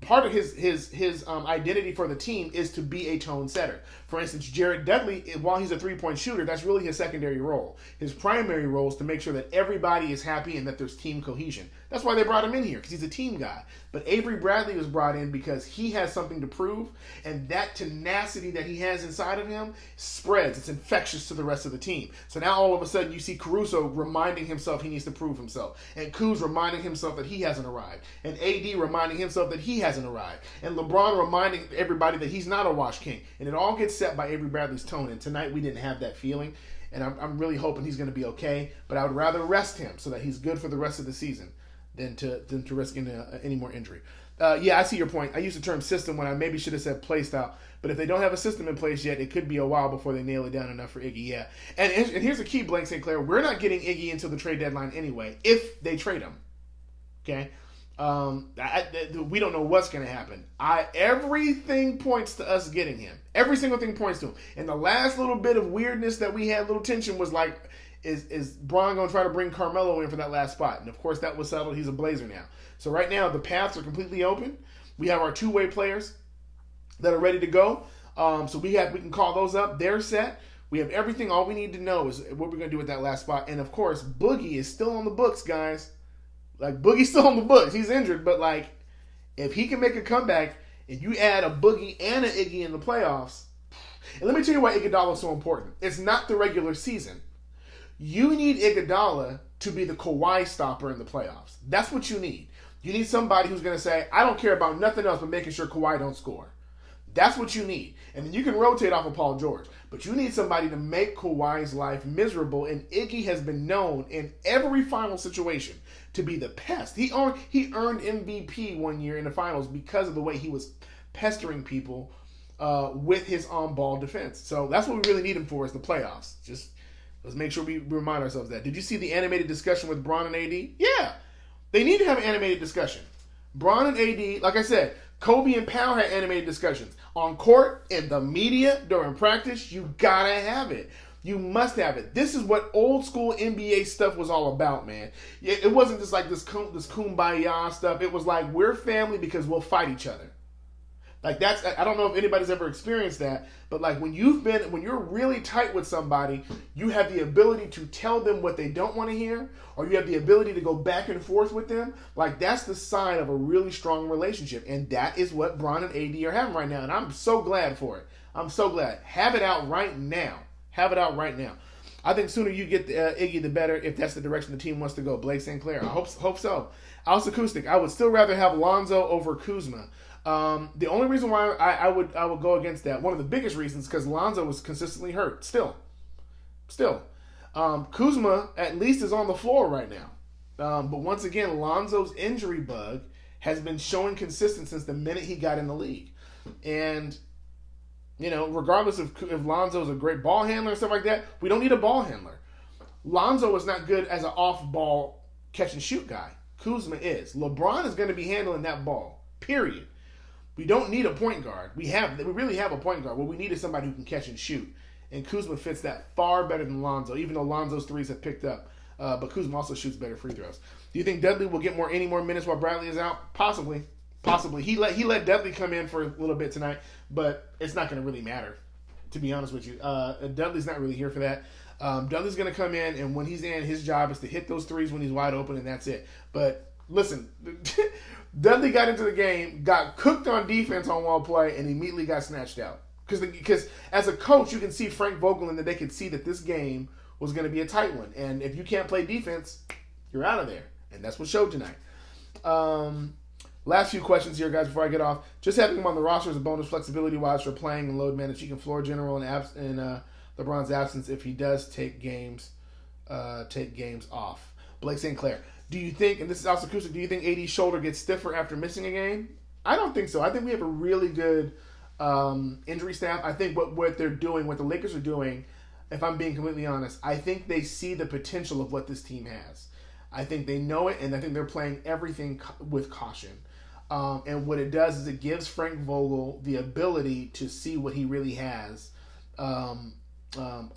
part of his identity for the team is to be a tone setter. For instance, Jared Dudley, while he's a three-point shooter, that's really his secondary role. His primary role is to make sure that everybody is happy and that there's team cohesion. That's why they brought him in here, because he's a team guy. But Avery Bradley was brought in because he has something to prove, and that tenacity that he has inside of him spreads. It's infectious to the rest of the team. So now all of a sudden you see Caruso reminding himself he needs to prove himself, and Kuz reminding himself that he hasn't arrived, and AD reminding himself that he hasn't arrived, and LeBron reminding everybody that he's not a wash king. And it all gets set by Avery Bradley's tone, and tonight we didn't have that feeling, and I'm really hoping he's going to be okay, but I would rather rest him so that he's good for the rest of the season than to risk any more injury. Yeah, I see your point. I used the term system when I maybe should have said play style, but if they don't have a system in place yet, it could be a while before they nail it down enough for Iggy, yeah. And here's the key, Blank St. Clair. We're not getting Iggy until the trade deadline anyway, if they trade him. Okay? We don't know what's going to happen. Everything points to us getting him. Every single thing points to him. And the last little bit of weirdness that we had, little tension, was like, is Braun going to try to bring Carmelo in for that last spot? And of course that was settled. He's a Blazer now. So right now the paths are completely open. We have our two-way players that are ready to go. So we can call those up. They're set. We have everything. All we need to know is what we're going to do with that last spot. And of course, Boogie is still on the books, guys. Boogie's still on the books. He's injured, but if he can make a comeback and you add a Boogie and an Iggy in the playoffs, and let me tell you why Iguodala is so important. It's not the regular season. You need Iguodala to be the Kawhi stopper in the playoffs. That's what you need. You need somebody who's going to say, I don't care about nothing else but making sure Kawhi don't score. That's what you need. And then you can rotate off of Paul George. But you need somebody to make Kawhi's life miserable. And Iggy has been known in every final situation to be the pest. He earned MVP one year in the finals because of the way he was pestering people with his on-ball defense. So that's what we really need him for, is the playoffs. Just let's make sure we remind ourselves that. Did you see the animated discussion with Bron and AD? Yeah, they need to have an animated discussion. Bron and AD, like I said, Kobe and Powell had animated discussions. On court, in the media, during practice, you gotta have it. You must have it. This is what old school NBA stuff was all about, man. It wasn't just like this kumbaya stuff. It was like, we're family because we'll fight each other. Like that's, I don't know if anybody's ever experienced that, but like when you're really tight with somebody, you have the ability to tell them what they don't want to hear, or you have the ability to go back and forth with them. Like that's the sign of a really strong relationship. And that is what Bron and AD are having right now. And I'm so glad for it. I'm so glad. Have it out right now. Have it out right now. I think sooner you get Iggy, the better, if that's the direction the team wants to go. Blake St. Clair. I hope so. Alice Acoustic. I would still rather have Lonzo over Kuzma. The only reason why I would go against that, one of the biggest reasons, because Lonzo was consistently hurt. Still. Kuzma at least is on the floor right now. But once again, Lonzo's injury bug has been showing consistent since the minute he got in the league. And, you know, regardless of if Lonzo's a great ball handler and stuff like that, we don't need a ball handler. Lonzo is not good as an off-ball catch-and-shoot guy. Kuzma is. LeBron is going to be handling that ball, period. We don't need a point guard. We really have a point guard. What we need is somebody who can catch and shoot. And Kuzma fits that far better than Lonzo, even though Lonzo's threes have picked up. But Kuzma also shoots better free throws. Do you think Dudley will get any more minutes while Bradley is out? Possibly. He let Dudley come in for a little bit tonight, but it's not going to really matter, to be honest with you. Dudley's not really here for that. Dudley's going to come in, and when he's in, his job is to hit those threes when he's wide open, and that's it. But listen, Dudley got into the game, got cooked on defense on one play, and immediately got snatched out. Because as a coach, you can see Frank Vogel, and that they could see that this game was going to be a tight one. And if you can't play defense, you're out of there. And that's what showed tonight. Last few questions here, guys, before I get off. Just having him on the roster is a bonus flexibility-wise for playing and load managing floor general in LeBron's absence if he does take games off. Blake St. Clair. Do you think, and this is also acoustic, do you think AD's shoulder gets stiffer after missing a game? I don't think so. I think we have a really good injury staff. I think what they're doing, what the Lakers are doing, if I'm being completely honest, I think they see the potential of what this team has. I think they know it, and I think they're playing everything with caution. And what it does is it gives Frank Vogel the ability to see what he really has in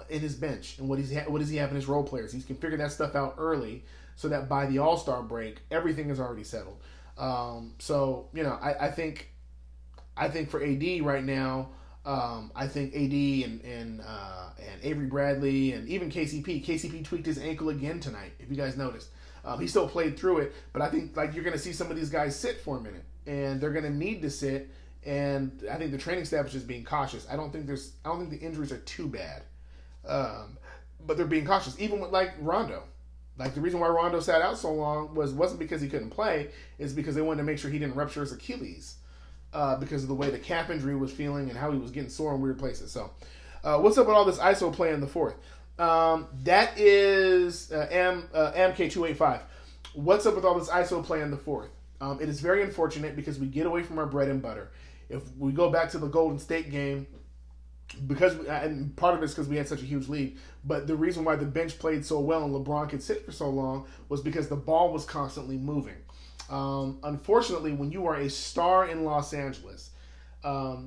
his bench and what does he have in his role players. He can figure that stuff out early so that by the All-Star break, everything is already settled. So, you know, I think for AD right now, I think AD and Avery Bradley and even KCP tweaked his ankle again tonight, if you guys noticed. He still played through it, but I think like you're going to see some of these guys sit for a minute, and they're going to need to sit. And I think the training staff is just being cautious. I don't think the injuries are too bad, but they're being cautious. Even with like Rondo, like the reason why Rondo sat out so long wasn't because he couldn't play, is because they wanted to make sure he didn't rupture his Achilles because of the way the calf injury was feeling and how he was getting sore in weird places. So, what's up with all this ISO play in the fourth? That is MK285. What's up with all this ISO play in the fourth? It is very unfortunate because we get away from our bread and butter. If we go back to the Golden State game, and part of it is because we had such a huge lead, but the reason why the bench played so well and LeBron could sit for so long was because the ball was constantly moving. Unfortunately, when you are a star in Los Angeles,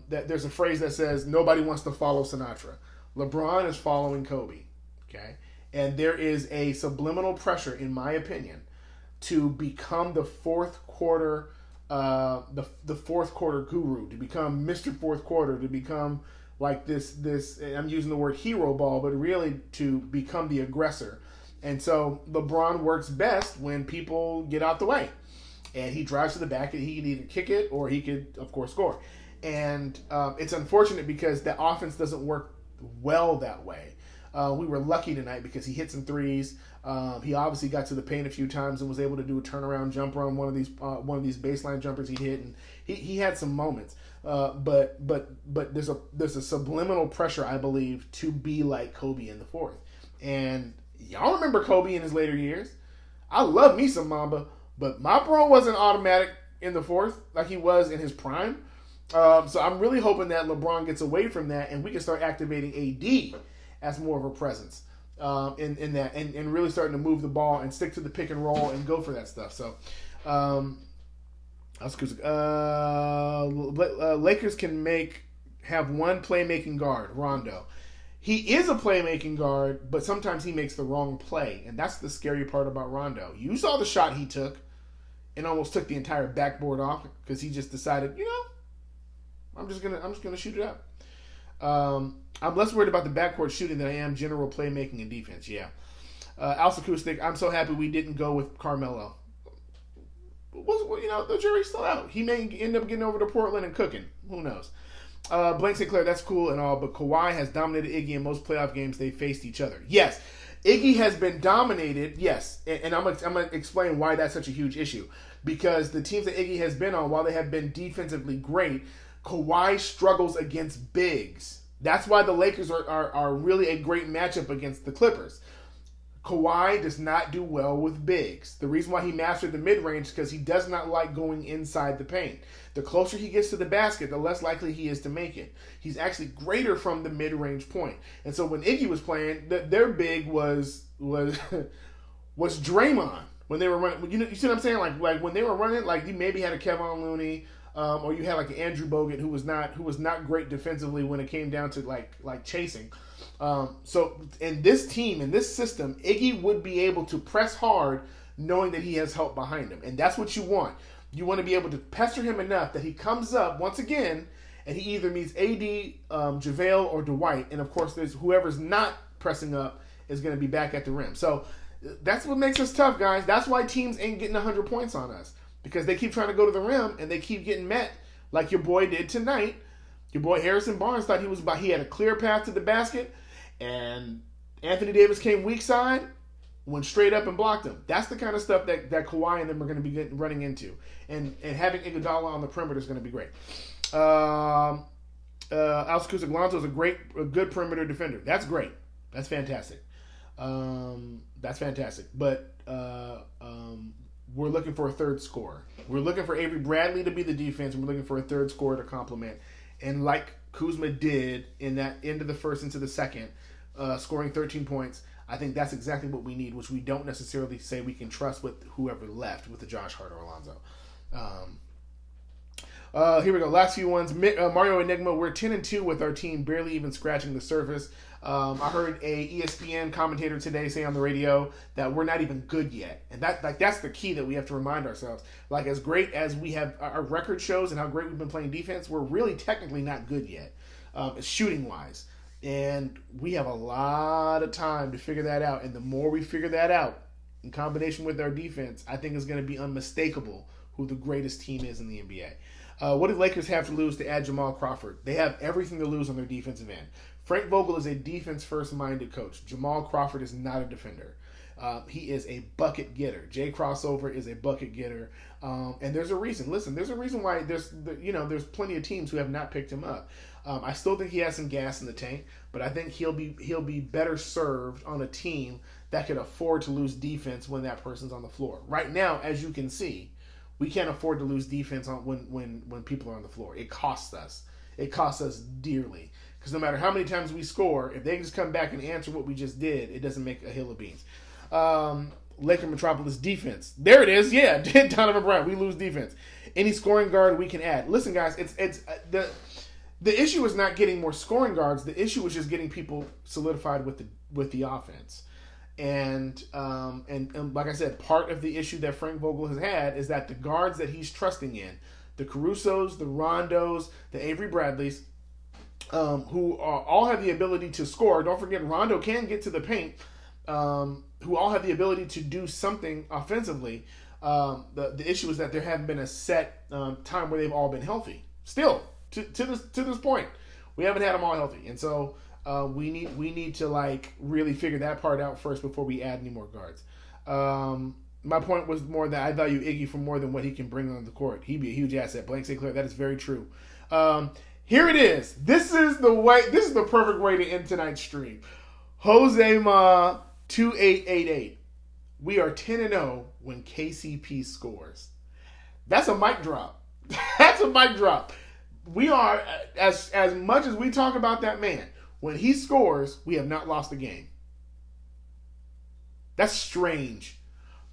there's a phrase that says nobody wants to follow Sinatra. LeBron is following Kobe. Okay, and there is a subliminal pressure, in my opinion, to become the fourth quarter, the fourth quarter guru, to become Mr. Fourth Quarter, to become like this. I'm using the word hero ball, but really to become the aggressor. And so LeBron works best when people get out the way, and he drives to the back, and he can either kick it or he could, of course, score. And it's unfortunate because the offense doesn't work well that way. We were lucky tonight because he hit some threes. He obviously got to the paint a few times and was able to do a turnaround jumper on one of these baseline jumpers he hit, and he had some moments. But there's a subliminal pressure, I believe, to be like Kobe in the fourth. And y'all remember Kobe in his later years. I love me some Mamba, but my bro wasn't automatic in the fourth like he was in his prime. So I'm really hoping that LeBron gets away from that and we can start activating AD as more of a presence in that and really starting to move the ball and stick to the pick and roll and go for that stuff. So Lakers can have one playmaking guard, Rondo. He is a playmaking guard, but sometimes he makes the wrong play, and that's the scary part about Rondo. You saw the shot he took and almost took the entire backboard off because he just decided, I'm just gonna shoot it up. I'm less worried about the backcourt shooting than I am general playmaking and defense. Yeah. Alpha Acoustic, I'm so happy we didn't go with Carmelo. The jury's still out. He may end up getting over to Portland and cooking. Who knows? Blank Sinclair, that's cool and all, but Kawhi has dominated Iggy in most playoff games they faced each other. Yes, Iggy has been dominated, yes, and I'm gonna explain why that's such a huge issue. Because the teams that Iggy has been on, while they have been defensively great, Kawhi struggles against bigs. That's why the Lakers are really a great matchup against the Clippers. Kawhi does not do well with bigs. The reason why he mastered the mid-range is because he does not like going inside the paint. The closer he gets to the basket, the less likely he is to make it. He's actually greater from the mid-range point. And so when Iggy was playing, their big was Draymond when they were running. You see what I'm saying? Like when they were running, like you maybe had a Kevon Looney, or you had like an Andrew Bogut who was not great defensively when it came down to like chasing. So in this team, in this system, Iggy would be able to press hard knowing that he has help behind him. And that's what you want. You want to be able to pester him enough that he comes up once again and he either meets AD, JaVale, or Dwight. And of course, there's whoever's not pressing up is going to be back at the rim. So that's what makes us tough, guys. That's why teams ain't getting 100 points on us. Because they keep trying to go to the rim and they keep getting met like your boy did tonight. Your boy Harrison Barnes thought he had a clear path to the basket. And Anthony Davis came weak side, went straight up and blocked him. That's the kind of stuff that Kawhi and them are going to be running into. And having Iguodala on the perimeter is going to be great. Alcicusa Alonso is a good perimeter defender. That's great. That's fantastic. But we're looking for a third scorer. We're looking for Avery Bradley to be the defense, and we're looking for a third scorer to complement. And like Kuzma did in that end of the first into the second, scoring 13 points, I think that's exactly what we need, which we don't necessarily say we can trust with whoever left with the Josh Hart or Alonzo. Here we go. Last few ones. Mario Enigma, we're 10-2 with our team, barely even scratching the surface. I heard a ESPN commentator today say on the radio that we're not even good yet. And that's the key that we have to remind ourselves. Like, as great as we have our record shows and how great we've been playing defense, we're really technically not good yet, shooting-wise. And we have a lot of time to figure that out. And the more we figure that out, in combination with our defense, I think it's going to be unmistakable who the greatest team is in the NBA. What do the Lakers have to lose to add Jamal Crawford? They have everything to lose on their defensive end. Frank Vogel is a defense-first-minded coach. Jamal Crawford is not a defender. He is a bucket getter. Jay Crossover is a bucket getter. And there's a reason. Listen, there's a reason why there's plenty of teams who have not picked him up. I still think he has some gas in the tank, but I think he'll be better served on a team that can afford to lose defense when that person's on the floor. Right now, as you can see, we can't afford to lose defense when people are on the floor. It costs us. It costs us dearly. Because no matter how many times we score, if they just come back and answer what we just did, it doesn't make a hill of beans. Laker Metropolis defense. There it is. Yeah, Donovan Brown. We lose defense. Any scoring guard we can add. Listen, guys, it's the issue is not getting more scoring guards. The issue is just getting people solidified with the offense. And like I said, part of the issue that Frank Vogel has had is that the guards that he's trusting in, the Carusos, the Rondos, the Avery Bradleys, who all have the ability to score. Don't forget, Rondo can get to the paint. Who all have the ability to do something offensively. The issue is that there haven't been a set time where they've all been healthy. Still, to this point, we haven't had them all healthy, and so we need to really figure that part out first before we add any more guards. My point was more that I value Iggy for more than what he can bring on the court. He'd be a huge asset. Blank St. Clair, that is very true. Here it is. This is the perfect way to end tonight's stream. Jose Ma 2888. We are 10-0 when KCP scores. That's a mic drop. That's a mic drop. we are, as much as we talk about that man, when he scores, we have not lost a game. That's strange.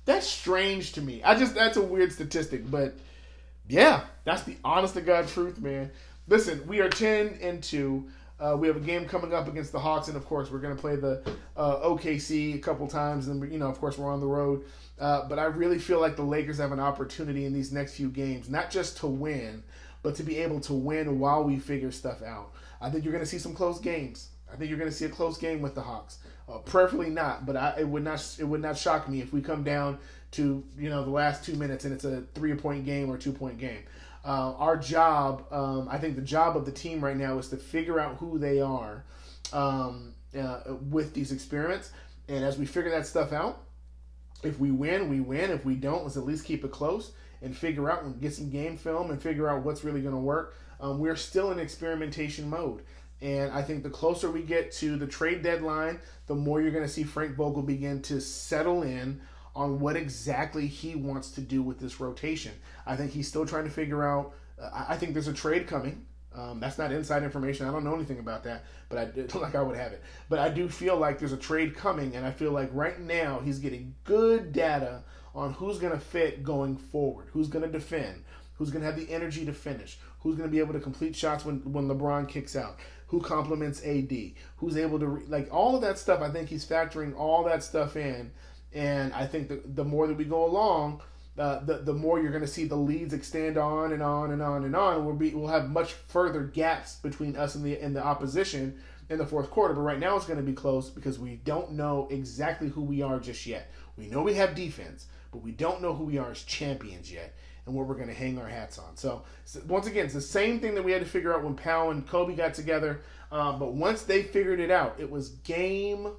That's strange to me. That's a weird statistic, but yeah, that's the honest to God truth, man. Listen, we are 10-2. We have a game coming up against the Hawks, and of course, we're going to play the OKC a couple times, and of course, we're on the road. But I really feel like the Lakers have an opportunity in these next few games, not just to win, but to be able to win while we figure stuff out. I think you're going to see some close games. I think you're going to see a close game with the Hawks. Preferably not, but it would not shock me if we come down to the last 2 minutes and it's a 3-point game or 2-point game. Our job, I think the job of the team right now is to figure out who they are with these experiments, and as we figure that stuff out, if we win, we win. If we don't, let's at least keep it close and figure out and get some game film and figure out what's really going to work. We're still in experimentation mode. And I think the closer we get to the trade deadline, the more you're going to see Frank Vogel begin to settle in on what exactly he wants to do with this rotation. I think he's still trying to figure out, I think there's a trade coming. That's not inside information. I don't know anything about that, but I would have it. But I do feel like there's a trade coming, and I feel like right now he's getting good data on who's going to fit going forward, who's going to defend, who's going to have the energy to finish, who's going to be able to complete shots when LeBron kicks out, who complements AD, who's able to, all of that stuff. I think he's factoring all that stuff in, and I think the more that we go along, the more you're going to see the leads extend on and on and on and on. We'll have much further gaps between us and the opposition in the fourth quarter. But right now it's going to be close because we don't know exactly who we are just yet. We know we have defense, but we don't know who we are as champions yet and what we're going to hang our hats on. So once again, it's the same thing that we had to figure out when Powell and Kobe got together. But once they figured it out, it was game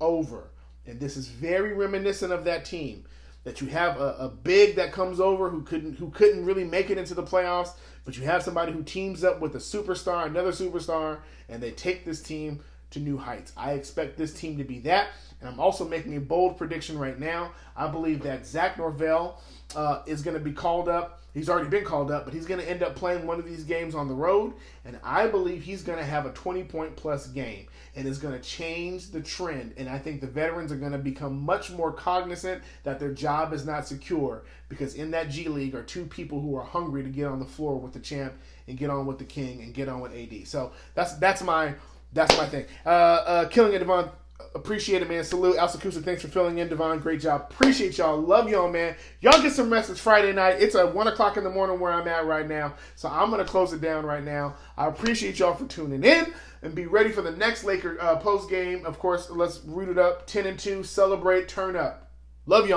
over. And this is very reminiscent of that team. That you have a big that comes over who couldn't really make it into the playoffs, but you have somebody who teams up with a superstar, another superstar, and they take this team to new heights. I expect this team to be that, and I'm also making a bold prediction right now. I believe that Zach Norvell is going to be called up. He's already been called up, but he's going to end up playing one of these games on the road, and I believe he's going to have a 20-point-plus game, and is going to change the trend, and I think the veterans are going to become much more cognizant that their job is not secure, because in that G League are two people who are hungry to get on the floor with the champ and get on with the king and get on with AD. So that's my thing. Killing it, Devon. Appreciate it, man. Salute. Alsakusa, thanks for filling in, Devon. Great job. Appreciate y'all. Love y'all, man. Y'all get some rest. It's Friday night. It's at 1 o'clock in the morning where I'm at right now. So I'm going to close it down right now. I appreciate y'all for tuning in and be ready for the next Laker post game. Of course, let's root it up. 10-2. Celebrate. Turn up. Love y'all.